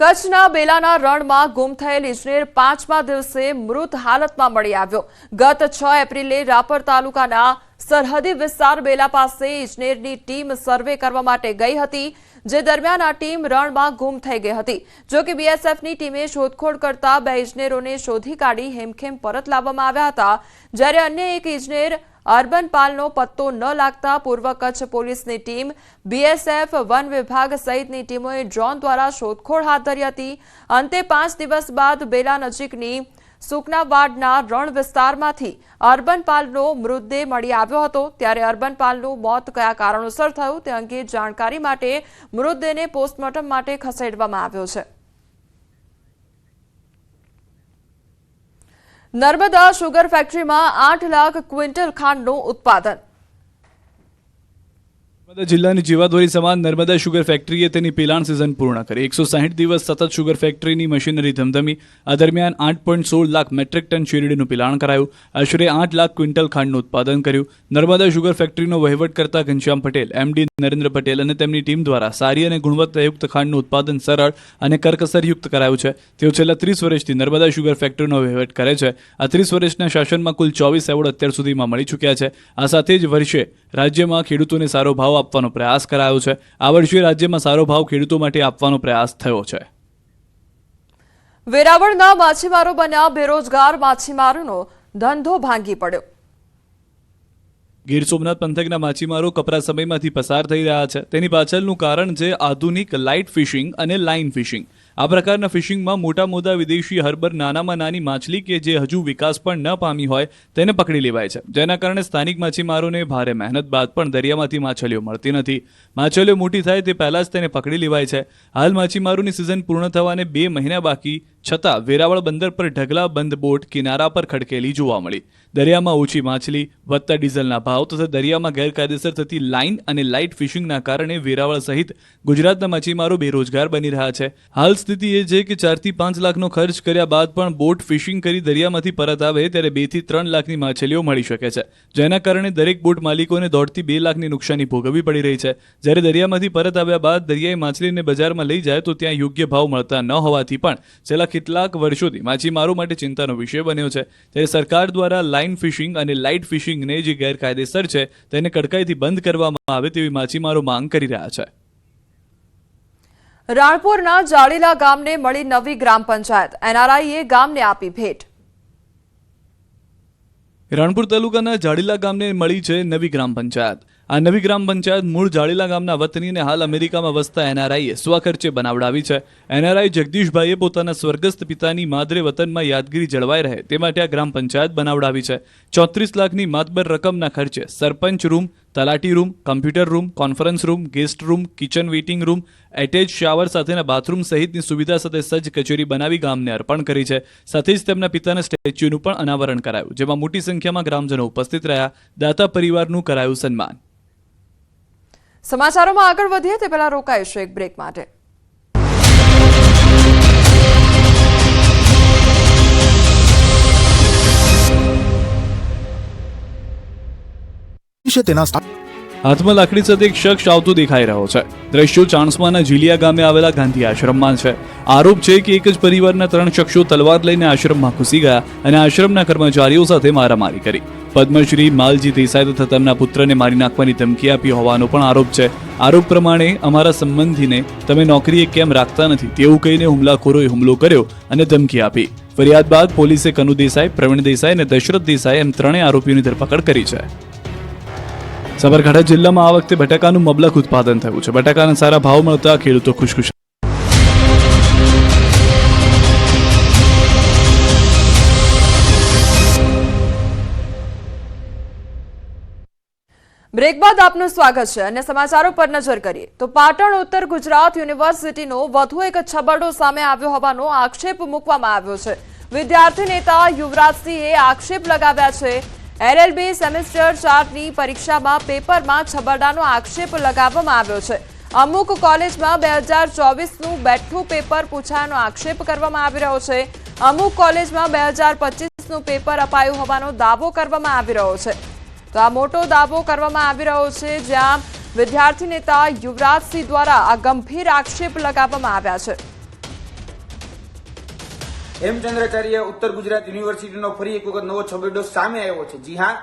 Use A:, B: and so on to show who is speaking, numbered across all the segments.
A: કચ્છના બેલાના રણમાં ગુમ થયેલ ઇજનેર 5મા દિવસે મૃત હાલતમાં મળી આવ્યો। ગત 6 એપ્રિલે રાપર તાલુકાના સરહદી વિસ્તાર બેલા પાસે ઇજનેરની ટીમ સર્વે કરવા માટે ગઈ હતી, જે દરમિયાન આ ટીમ રણમાં ગુમ થઈ ગઈ હતી। જો કે બીએસએફની ટીમે શોધખોળ કરતા 2 ઇજનેરોને શોધી કાઢી હેમખેમ પરત લાવવામાં આવ્યા હતા, જ્યારે અન્ય એક ઇજનેર અર્બન પાલનો પત્તો ન લાગતા પૂર્વ કચ્છ પોલીસની ટીમ, બીએસએફ, વન વિભાગ સહિતની ટીમોએ ડ્રોન દ્વારા શોધખોળ હાથ ધરી હતી। અંતે 5 દિવસ બાદ બેલા નજીકની સુકનાવાડના રણ વિસ્તારમાંથી અર્બન પાલનો મૃતદેહ મળી આવ્યો હતો। ત્યારે અર્બન પાલનું મોત કયા કારણોસર થયું તે અંગે જાણકારી માટે મૃતદેહને પોસ્ટમોર્ટમ માટે ખસેડવામાં આવ્યો છે। નર્મદા શુગર ફેક્ટરીમાં 8 લાખ ક્વિન્ટલ ખાંડનું ઉત્પાદન।
B: નર્મદા જિલ્લાની જીવાદોરી સમાન નર્મદા શુગર ફેક્ટરીએ તેની પિલાણ સિઝન પૂર્ણ કરી 160 દિવસ સતત શુગર ફેક્ટરીની મશીનરી ધમધમી। આ દરમિયાન 8.16 લાખ મેટ્રિક ટન શેરડીનું પિલાણ કરાયું, આશરે 8 લાખ ક્વિન્ટલ ખાંડનું ઉત્પાદન કર્યું। નર્મદા શુગર ફેક્ટરીનો વહીવટ કરતા ઘનશ્યામ પટેલ, એમડી નરેન્દ્ર પટેલ અને તેમની ટીમ દ્વારા સારી અને ગુણવત્તાયુક્ત ખાંડનું ઉત્પાદન સરળ અને કરકસરયુક્ત કરાયું છે। તેઓ છેલ્લા 30 વર્ષથી નર્મદા શુગર ફેક્ટરીનો વહીવટ કરે છે। આ 30 વર્ષના શાસનમાં કુલ 24 એવોર્ડ અત્યાર સુધીમાં મળી ચૂક્યા છે। આ સાથે જ વર્ષે રાજ્યમાં ખેડૂતોને સારો ભાવ આપવાનો પ્રયાસ કરાયો છે। આ વર્ષે રાજ્યમાં સારો ભાવ ખેડૂતો માટે આપવાનો પ્રયાસ થયો છે।
A: વેરાવળના માછીમારો બન્યા બેરોજગાર, માછીમારોનો ધંધો ભાંગી પડ્યો।
B: ગીર સોમનાથ પંથકના માછીમારો કપરા સમયમાંથી પસાર થઈ રહ્યા છે। તેની પાછળનું કારણ છે આધુનિક લાઇટ ફિશિંગ અને લાઇન ફિશિંગ। આ પ્રકારના ફિશિંગમાં મોટા વિદેશી હર્બર નાનામાં નાની માછલી કે જે હજુ વિકાસ પણ ન પામી હોય તેને પકડી લેવાય છે, જેના કારણે સ્થાનિક માછીમારોને ભારે મહેનત બાદ પણ દરિયામાંથી માછલીઓ મળતી નથી। માછલીઓ મોટી થાય તે પહેલા જ તેને પકડી લેવાય છે। હાલ માછીમારોની સિઝન પૂર્ણ થવાને 2 મહિના બાકી છતાં વેરાવળ બંદર પર ઢગલા બંધ બોટ કિનારા પર ખડકેલી જોવા મળી। દરિયામાં ઓછી માછલી, વધતા ડીઝલના ભાવ તથા દરિયામાં ગેરકાયદેસર થતી લાઇન અને લાઇટ ફિશિંગના કારણે વેરાવળ સહિત ગુજરાતના માછીમારો બેરોજગાર બની રહ્યા છે। હાલ સ્થિતિ એ છે કે 4 થી 5 લાખનો ખર્ચ કર્યા બાદ પણ બોટ ફિશિંગ કરી દરિયામાંથી પરત આવે ત્યારે 2 થી 3 લાખની માછલીઓ મળી શકે છે, જેના કારણે દરેક બોટ માલિકોને 1.5 થી 2 લાખની નુકસાની ભોગવવી પડી રહી છે। જ્યારે દરિયામાંથી પરત આવ્યા બાદ દરિયાઈ માછલીને બજારમાં લઈ જાય તો ત્યાં યોગ્ય ભાવ મળતા ન હોવાથી પણ છેલ્લા કેટલાક વર્ષોથી માછીમારો માટે ચિંતાનો વિષય બન્યો છે। ત્યારે સરકાર દ્વારા લાઇન ફિશિંગ અને લાઇટ ફિશિંગને જે ગેરકાયદેસર છે તેને કડકાઈથી બંધ કરવામાં આવે તેવી માછીમારો માંગ કરી રહ્યા છે।
A: રાણપુરના જાળીલા ગામને મળી નવી ગ્રામ પંચાયત, એનઆરઆઈએ ગામને આપી ભેટ।
B: રાણપુર તાલુકાના જાળીલા ગામને મળી છે નવી ગ્રામ પંચાયત। આ નવી ગ્રામ પંચાયત મૂળ જાળીલા ગામના વતનીને હાલ અમેરિકામાં વસતા એનઆરઆઈએ સ્વખર્ચે બનાવડાવી છે। એનઆરઆઈ જગદીશભાઈએ પોતાના સ્વર્ગસ્થ પિતાની માદરે વતનમાં યાદગીરી જળવાઈ રહે તે માટે આ ગ્રામ પંચાયત બનાવડાવી છે। 34 લાખની માતબર રકમના ખર્ચે સરપંચ રૂમ, તલાટી room, computer room, conference room, guest room, kitchen waiting room, attach shower સાથેના બાથરૂમ સહિતની સુવિધા સાથે સજ્જ કચેરી બનાવી ગામને અર્પણ કરી છે। સાથે જ તેમના પિતાના સ્ટેચ્યુનું પણ અનાવરણ કરાયું, જેમાં મોટી સંખ્યામાં ગ્રામજનો ઉપસ્થિત રહ્યા। દાતા પરિવારનું કરાયું સન્માન।
A: સમાચારોમાં આગળ વધીએ તે પહેલા રોકાઈશું એક બ્રેક માટે।
B: હાથમાં લાકડી સાથે એક શખ્સ આવતો દેખાઈ રહ્યો છે। દ્રશ્યો ચાણસ્માના ઝીલિયા ગામે આવેલા ગાંધી આશ્રમમાં છે। આરોપ છે કે એક જ પરિવારના 3 શખ્સો તલવાર લઈને આશ્રમમાં ઘૂસી ગયા અને આશ્રમના કર્મચારીઓ સાથે મારામારી કરી। પદ્મશ્રી માલજી દેસાઈ તથા તેમના પુત્રને મારી નાખવાની ધમકી આપી હોવાનો પણ આરોપ છે। આરોપ પ્રમાણે અમારા સંબંધીને તમે નોકરીએ કેમ રાખતા નથી તેવું કહીને હુમલાખોરોએ હુમલો કર્યો અને ધમકી આપી। ફરિયાદ બાદ પોલીસે કનુ દેસાઈ, પ્રવીણ દેસાઈ અને દશરથ દેસાઈ એમ 3 આરોપીઓની ધરપકડ કરી છે। સાબરકાંઠા જિલ્લામાં આ વખતે બટાકાનું મબલખ ઉત્પાદન થયું છે। બટાકાના સારા ભાવ મળતા ખેડૂતો ખુશખુશ।
A: બ્રેક બાદ આપનું સ્વાગત છે અને સમાચારો પર નજર કરીએ તો પાટણ ઉત્તર ગુજરાત યુનિવર્સિટીનો વધુ એક છબરડો સામે આવ્યો હોવાનો આક્ષેપ મૂકવામાં આવ્યો છે। વિદ્યાર્થી નેતા યુવરાજસિંહે આક્ષેપ લગાવ્યા છે। એલએલબી સેમેસ્ટર 4ની પરીક્ષામાં પેપરમાં છબરડાનો આક્ષેપ લગાવવામાં આવ્યો છે। અમુક કોલેજમાં 2024નું બેઠું પેપર પૂછાયાનો આક્ષેપ કરવામાં આવી રહ્યો છે। અમુક કોલેજમાં 2025નું પેપર અપાયું હોવાનો દાવો કરવામાં આવી રહ્યો છે। તો આ મોટો દાવો કરવામાં આવી રહ્યો છે, જ્યાં વિદ્યાર્થી નેતા યુવરાજસિંહ દ્વારા આ ગંભીર આક્ષેપ લગાવવામાં આવ્યા છે।
C: હેમચંદ્રાચાર્ય ઉત્તર ગુજરાત યુનિવર્સિટીનો ફરી એક વખત નવો છબરડો સામે આવ્યો છે. જી હા,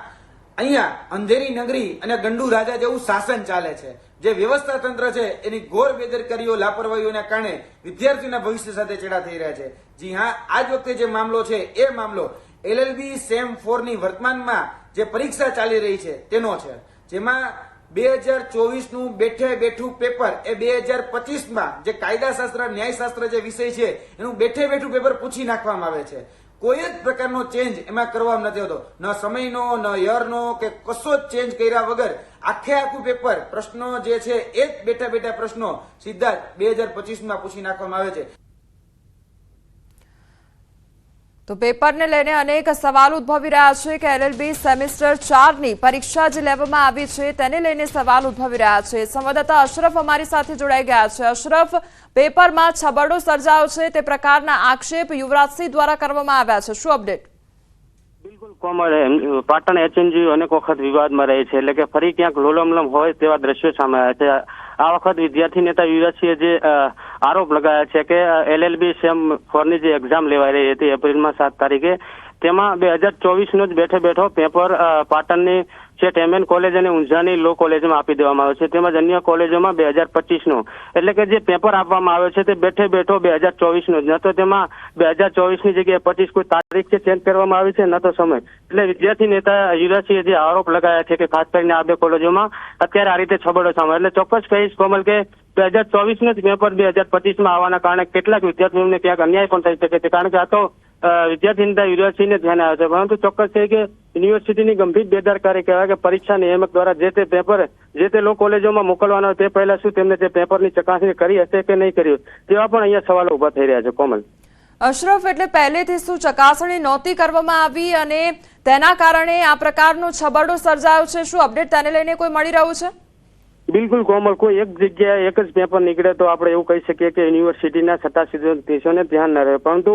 C: અહીંયા અંધેરી નગરી અને ગંડુ રાજા જેવું શાસન ચાલે છે. જે વ્યવસ્થા તંત્ર છે એની ઘોર બેદરકારીઓ, લાપરવાહીઓના કારણે વિદ્યાર્થીઓના ભવિષ્ય સાથે ચેડા થઈ રહ્યા છે. જી હા, આજ વખતે જે મામલો છે એ મામલો LLB સેમ 4 ની વર્તમાનમાં જે પરીક્ષા ચાલી રહી છે તેનો છે, જેમાં 2024 નું બેઠે બેઠું પેપર એ 2025માં જે કાયદાશાસ્ત્ર, ન્યાયશાસ્ત્ર જે વિષય છે એનું બેઠે બેઠું પેપર પૂછી નાખવામાં આવે છે. કોઈ જ પ્રકારનો ચેન્જ એમાં કરવામાં નથી હોતો, ન સમયનો, ન યરનો કે કશો જ ચેન્જ કર્યા વગર આખે આખું પેપર, પ્રશ્નો જે છે એ જ બેઠા બેઠા પ્રશ્નો સીધા જ 2025માં પૂછી નાખવામાં આવે છે.
A: તો પેપરને લઈને અનેક સવાલ ઉદ્ભવી રહ્યા છે કે LLB સેમેસ્ટર 4 ની પરીક્ષા જે લેવામાં આવી છે તેને લઈને સવાલ ઉદ્ભવી રહ્યા છે. સંવાદદાતા અશરફ અમારી સાથે જોડાઈ ગયા છે. અશરફ, પેપરમાં છબરડો સર્જાયો છે તે પ્રકારના આક્ષેપ યુવરાજસિંહ દ્વારા કરવામાં આવ્યા છે, શું અપડેટ?
D: બિલકુલ કોમળ, પાટણ HNG અનેક વખત વિવાદમાં રહે છે, એટલે કે ફરી ક્યાંક લોલમલમ હોય તેવા દ્રશ્યો સામે આવ્યા છે. આ વખત વિદ્યાર્થી નેતા યુવરાજસિંહે જે આરોપ લગાવ્યા છે કે LLB સેમ 4 ની જે એક્ઝામ લેવાઈ રહી હતી એપ્રિલમાં 7 તારીખે, તેમાં 2024 નો જ બેઠે બેઠો પેપર પાટણની જે MN કોલેજ અને ઊંઝાની લો કોલેજમાં આપી દેવામાં આવ્યો છે, તેમજ અન્ય કોલેજોમાં 2025 નો, એટલે કે જે પેપર આપવામાં આવ્યો છે તે બેઠે બેઠો 2024 નો જ, ન તો તેમાં 2024 ની જગ્યાએ 25 કોઈ તારીખ છે ચેન્જ કરવામાં આવી છે, ન તો સમય. એટલે વિદ્યાર્થી નેતા યુવરાજસિંહે જે આરોપ લગાવ્યા છે કે ખાસ કરીને આ બે કોલેજોમાં અત્યારે આ રીતે છબરડો સામે, એટલે ચોક્કસ કહીશ કોમલ કે 2024 નો જ પેપર 2025માં આવવાના કારણે કેટલાક વિદ્યાર્થીઓને ક્યાંક અન્યાય પણ થઈ શકે છે, કારણ કે આ તો વિદ્યાર્થી નેતા યુવરાજસિંહને ધ્યાને આવે છે. પરંતુ ચોક્કસ છે કે યુનિવર્સિટીની ગંભીર બેદરકારી કહેવાય કે પરીક્ષા નિયામક દ્વારા જે તે પેપર જે તે લો કોલેજોમાં મોકલવાના તે પહેલા શું તેમને તે પેપરની ચકાસણી કરી હશે કે નહીં કરી, તેવા પણ અહીંયા સવાલો ઉભા થઈ રહ્યા છે. કોમલ,
A: અશરફ, એટલે પહેલેથી શું ચકાસણી નહોતી કરવામાં આવી અને તેના કારણે આ પ્રકારનો છબરડો સર્જાયો છે, શું અપડેટ તેને લઈને કોઈ મળી રહ્યું છે?
D: બિલકુલ કોમલ, કોઈ એક જગ્યાએ એક જ પેપર નીકળે તો આપણે એવું કહી શકીએ કે યુનિવર્સિટીના સત્તાધીશોને ધ્યાન ન રહે, પરંતુ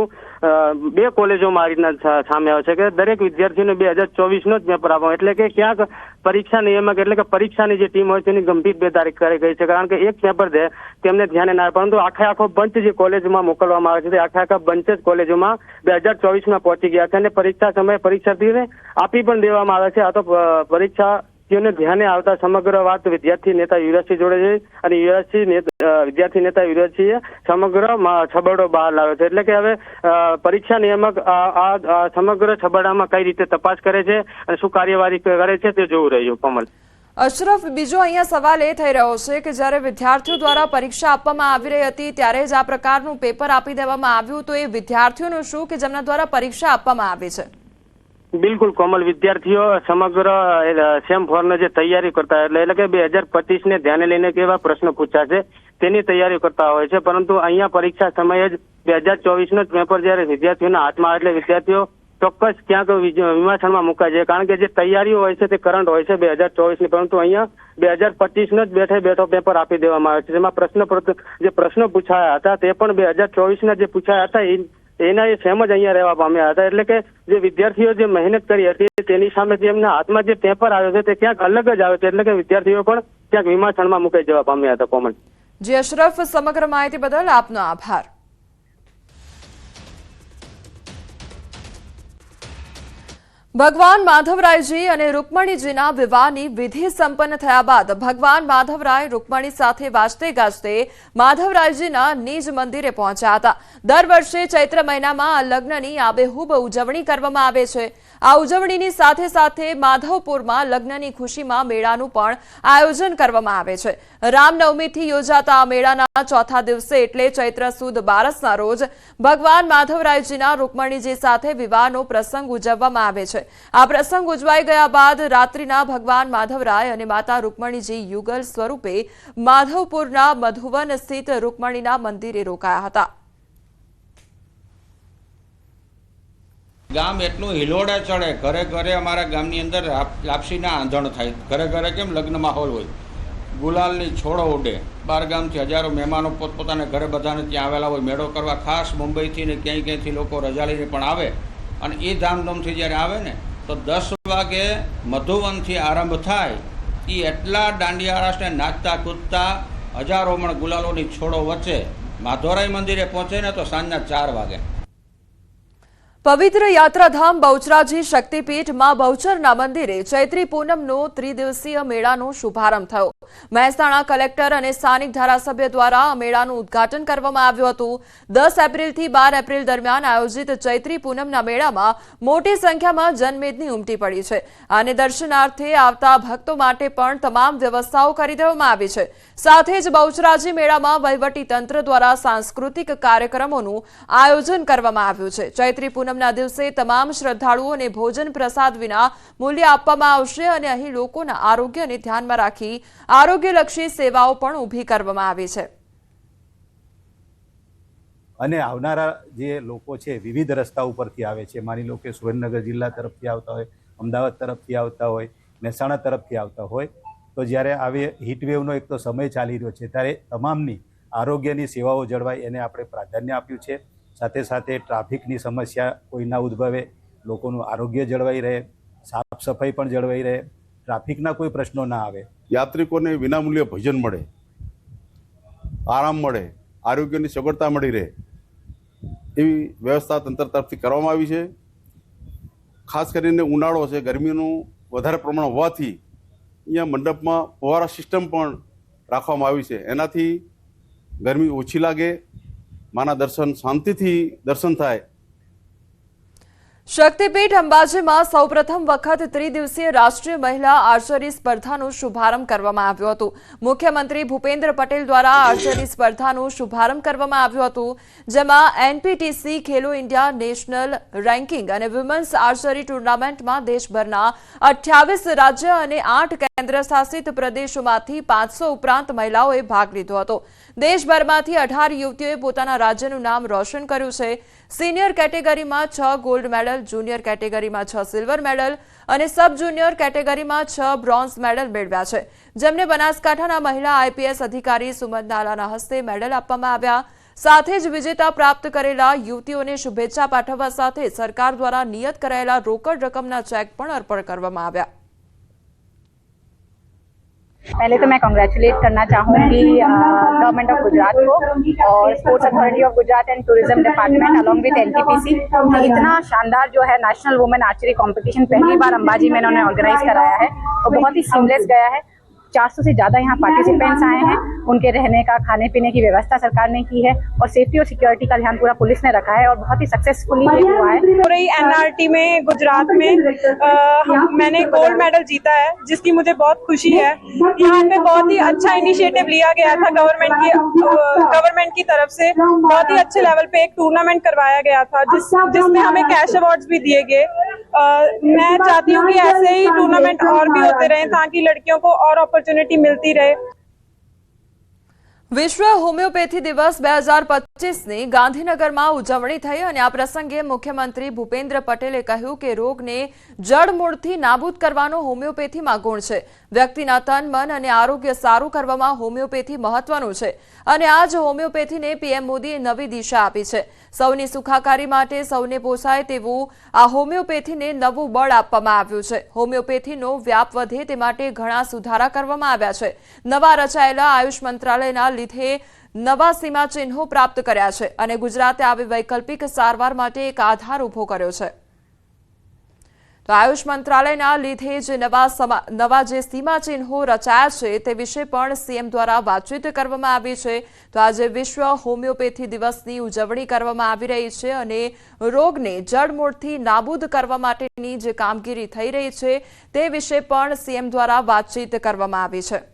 D: બે કોલેજોમાં આ રીતના સામે આવે છે કે દરેક વિદ્યાર્થીઓને 2024 નો જ પેપર આપવા, એટલે કે ક્યાંક પરીક્ષા નિયામક એટલે કે પરીક્ષાની જે ટીમ હોય તેની ગંભીર બેદરકારી ગઈ છે, કારણ કે એક પેપર છે તેમને ધ્યાને ના આવે, પરંતુ આખો બંચ જે કોલેજમાં મોકલવામાં આવે છે તે આખા બંચ જ કોલેજોમાં 2024માં પહોંચી ગયા છે અને પરીક્ષા સમયે પરીક્ષાર્થીઓને આપી પણ દેવામાં આવે છે. આ તો પરીક્ષા ધ્યાને આવતા સમગ્ર વાત વિદ્યાર્થી નેતા યુવરાજસિંહ જોડે છે અને વિદ્યાર્થી નેતા યુવરાજસિંહે સમગ્ર છબરડો બહાર લાવ્યો છે, એટલે કે હવે પરીક્ષા નિયામક આ સમગ્ર છબરડામાં કઈ રીતે તપાસ કરે છે અને શું કાર્યવાહી કરે છે તે જોવું રહ્યું. કમલ,
A: અશરફ, બીજો અહીંયા સવાલ એ થઈ રહ્યો છે કે જ્યારે વિદ્યાર્થીઓ દ્વારા પરીક્ષા આપવામાં આવી રહી હતી ત્યારે જ આ પ્રકારનું પેપર આપી દેવામાં આવ્યું, તો એ વિદ્યાર્થીઓનું શું કે જેમના દ્વારા પરીક્ષા આપવામાં આવી છે?
D: બિલકુલ કોમલ, વિદ્યાર્થીઓ સમગ્ર સેમ 4 ને જે તૈયારી કરતા એટલે કે 2025 ને ધ્યાને લઈને કેવા પ્રશ્નો પૂછ્યા છે તેની તૈયારી કરતા હોય છે, પરંતુ અહીંયા પરીક્ષા સમયે જ 2024 નો જ પેપર જયારે વિદ્યાર્થીઓના હાથમાં આવે એટલે વિદ્યાર્થીઓ ચોક્કસ ક્યાંક વિમાછણમાં મુકાય છે, કારણ કે જે તૈયારીઓ હોય છે તે કરંટ હોય છે 2024 ની, પરંતુ અહીંયા 2025 નો જ બેઠે બેઠો પેપર આપી દેવામાં આવે છે, જેમાં પ્રશ્નો પૂછાયા હતા તે પણ 2024 ના જે પૂછાયા હતા એના એ સેમ જ અહીંયા રહેવા પામ્યા હતા, એટલે કે જે વિદ્યાર્થીઓ જે મહેનત કરી હતી તેની સામે જે એમના હાથમાં જે પેપર આવ્યો છે તે ક્યાંક અલગ જ આવે છે, એટલે કે વિદ્યાર્થીઓ પણ ક્યાંક વિમાછણમાં મુકાઈ જવા પામ્યા હતા. કોમન,
A: જી અશરફ, સમગ્ર માહિતી બદલ આપનો આભાર. ભગવાન માધવરાયજી અને રૂકમણીજીના વિવાહની વિધિ સંપન્ન થયા બાદ ભગવાન માધવરાય રૂકમણી સાથે વાજતે ગાજતે માધવરાયજીના નિજ મંદિરે પહોંચ્યા હતા. દર વર્ષે ચૈત્ર મહિનામાં આ લગ્નની આબેહૂબ ઉજવણી કરવામાં આવે છે. આ ઉજવણીની સાથે સાથે માધવપુરમાં લગ્નની ખુશીમાં મેળાનું પણ આયોજન કરવામાં આવે છે. રામનવમીથી યોજાતા આ મેળાના ચોથા દિવસે એટલે ચૈત્ર સુદ 12ના રોજ ભગવાન માધવરાયજીના રૂકમણીજી સાથે વિવાહનો પ્રસંગ ઉજવવામાં આવે છે. આ પ્રસંગ ઉજવાઈ ગયા બાદ રાત્રિના ભગવાન માધવરાય અને માતા રૂકમણીજી યુગલ સ્વરૂપે માધવપુરના મધુવન સ્થિત રૂકમણીના મંદિરે રોકાયા હતા.
E: ગામ એટલું હિલોડે ચડે, ઘરે ઘરે અમારા ગામની અંદર લાપસીના આંધણ થાય, ઘરે ઘરે કેમ લગ્ન માહોલ હોય, ગુલાલની છોડો ઉડે, બાર ગામથી હજારો મહેમાનો પોતપોતાના ઘરે બધાને ત્યાં આવેલા હોય મેળો કરવા, ખાસ મુંબઈથી ને ક્યાંયથી લોકો રજા લઈને પણ આવે અને એ ધામધૂમથી જ્યારે આવે ને તો 10 વાગે મધુવનથી આરંભ થાય, એ એટલા દાંડિયા રાસને નાચતા કૂદતા હજારો મણ ગુલાલોની છોડો વચ્ચે માધવરાય મંદિરે પહોંચે ને તો સાંજના 4 વાગે.
A: પવિત્ર યાત્રાધામ બહુચરાજી શક્તિપીઠ માં બહુચરના મંદિરે ચૈત્રી પૂનમનો ત્રિદિવસીય મેળાનો શુભારંભ થયો. મહેસાણા કલેક્ટર અને સ્થાનિક ધારાસભ્ય દ્વારા આ મેળાનું ઉદ્ઘાટન કરવામાં આવ્યું હતું. 10 એપ્રિલથી 12 એપ્રિલ દરમિયાન આયોજિત ચૈત્રી પૂનમના મેળામાં મોટી સંખ્યામાં જનમેદની ઉમટી પડી છે અને દર્શનાર્થે આવતા ભક્તો માટે પણ તમામ વ્યવસ્થાઓ કરી દેવામાં આવી છે. સાથે જ બહુચરાજી મેળામાં વહીવટી તંત્ર દ્વારા સાંસ્કૃતિક કાર્યક્રમોનું આયોજન કરવામાં આવ્યું છે. ચૈત્રી પૂનમના દિવસે તમામ શ્રદ્ધાળુઓને ભોજન પ્રસાદ વિના મૂલ્ય આપવામાં આવશે અને અહીં લોકોના આરોગ્યને ધ્યાનમાં રાખી આરોગ્યલક્ષી સેવાઓ પણ ઊભી કરવામાં આવી છે.
F: અને આવનારા જે લોકો છે વિવિધ રસ્તા ઉપરથી આવે છે. માની લો કે સુરેન્દ્રનગર જિલ્લા તરફથી આવતા હોય, અમદાવાદ તરફથી આવતા હોય, મહેસાણા તરફથી આવતા હોય, તો જ્યારે આવી હીટવેવનો એક તો સમય ચાલી રહ્યો છે ત્યારે તમામની આરોગ્યની સેવાઓ જળવાય એને આપણે પ્રાધાન્ય આપ્યું છે. સાથે સાથે ટ્રાફિકની સમસ્યા કોઈ ના ઉદ્ભવે, લોકોનું આરોગ્ય જળવાઈ રહે, સાફ સફાઈ પણ જળવાઈ રહે, ટ્રાફિકના કોઈ પ્રશ્નો ના આવે,
G: યાત્રિકોને વિનામૂલ્યે ભોજન મળે, આરામ મળે, આરોગ્યની સગવડતા મળી રહે એવી વ્યવસ્થા તંત્ર તરફથી કરવામાં આવી છે. ખાસ કરીને ઉનાળો છે, ગરમીનું વધારે પ્રમાણ હોવાથી અહીંયા મંડપમાં ફુવારા સિસ્ટમ પણ રાખવામાં આવી છે. એનાથી ગરમી ઓછી લાગે, માના દર્શન શાંતિથી દર્શન થાય.
A: શક્તિપીઠ અંબાજીમાં સૌપ્રથમ વખત ત્રિદિવસીય રાષ્ટ્રીય મહિલા આર્ચરી સ્પર્ધાનો શુભારંભ કરવામાં આવ્યો હતો. મુખ્યમંત્રી ભૂપેન્દ્ર પટેલ દ્વારા આર્ચરી સ્પર્ધાનો શુભારંભ કરવામાં આવ્યો હતો, જેમાં એનપીટીસી ખેલો ઇન્ડિયા નેશનલ રેન્કિંગ અને વિમેન્સ આર્ચરી ટુર્નામેન્ટમાં દેશભરના 28 રાજ્ય અને 8 કેન્દ્ર શાસિત પ્રદેશોમાંથી 500 ઉપરાંત મહિલાઓએ ભાગ લીધો હતો. દેશભરમાંથી 18 યુવતીઓએ પોતાના રાજ્યનું નામ રોશન કર્યું છે. સિનિયર કેટેગરીમાં 6 ગોલ્ડ મેડલ, જુનિયર કેટેગરીમાં 6 સિલ્વર મેડલ અને સબ જુનિયર કેટેગરીમાં 6 બ્રોન્ઝ મેડલ મેળવ્યા છે, જેમને બનાસકાંઠાના મહિલા આઈપીએસ અધિકારી સુમન નાલાના હસ્તે મેડલ આપવામાં આવ્યા. સાથે જ વિજેતા પ્રાપ્ત કરેલા યુવતીઓને શુભેચ્છા પાઠવવા સાથે સરકાર દ્વારા નિયત કરાયેલા રોકડ રકમના ચેક પણ અર્પણ કરવામાં આવ્યા.
H: पहले तो मैं कॉन्ग्रेचुलेट करना चाहूँगी गवर्नमेंट ऑफ गुजरात को और sports authority of Gujarat and tourism department along with NTPC कि इतना शानदार जो है नेशनल वुमेन आर्चरी कंपटीशन पहली बार अंबाजी में इन्होंने ऑर्गेनाइज कराया है और बहुत ही सीमलेस गया है. 400 से ज़्यादा यहाँ पार्टिसिपेंट्स आए हैं. उनके रहने का, खाने पीने की व्यवस्था सरकार ने की है और सेफ्टी और सिक्योरिटी का ध्यान पूरा पुलिस ने रखा है और बहुत ही सक्सेसफुली ये हुआ है.
I: पूरे एनआरटी में गुजरात में मैंने गोल्ड मेडल जीता है, जिसकी मुझे बहुत खुशी है. यहाँ पे बहुत ही अच्छा इनिशिएटिव लिया गया था गवर्नमेंट की तरफ से. बहुत ही अच्छे लेवल पे एक टूर्नामेंट करवाया गया था जिसमें हमें कैश अवार्ड्स भी दिए गए. मैं चाहती हूँ कि ऐसे ही टूर्नामेंट और भी होते रहें ताकि लड़कियों को और अपॉर्चुनिटी मिलती रहे.
A: વિશ્વ હોમિયોપેથી દિવસ 2025ની ગાંધીનગરમાં ઉજવણી થઈ અને આ પ્રસંગે મુખ્યમંત્રી ભૂપેન્દ્ર પટેલે કહ્યું કે રોગને જડમૂળથી નાબૂદ કરવાનો હોમિયોપેથીમાં ગુણ છે. વ્યક્તિના તન, મન અને આરોગ્ય સારું કરવામાં હોમિયોપેથી મહત્વનું છે અને આ જ હોમિયોપેથીને પીએમ મોદીએ નવી દિશા આપી છે. સૌની સુખાકારી માટે સૌને પોસાય તેવું આ હોમિયોપેથીને નવું બળ આપવામાં આવ્યું છે. હોમિયોપેથીનો વ્યાપ વધે તે માટે ઘણા સુધારા કરવામાં આવ્યા છે. નવા રચાયેલા આયુષ મંત્રાલયના લીધે નવા સીમાચિહ્નો પ્રાપ્ત કર્યા છે અને ગુજરાતે આવી વૈકલ્પિક સારવાર માટે એક આધાર ઉભો કર્યો છે. તો આયુષ મંત્રાલયના લીધે જે નવા જે સીમાચિહ્નો રચાયા છે તે વિશે પણ સીએમ દ્વારા વાતચીત કરવામાં આવી છે. તો આજે વિશ્વ હોમિયોપેથી દિવસની ઉજવણી કરવામાં આવી રહી છે અને રોગને જડમૂળથી નાબૂદ કરવા માટેની જે કામગીરી થઈ રહી છે તે વિશે પણ સીએમ દ્વારા વાતચીત કરવામાં આવી છે.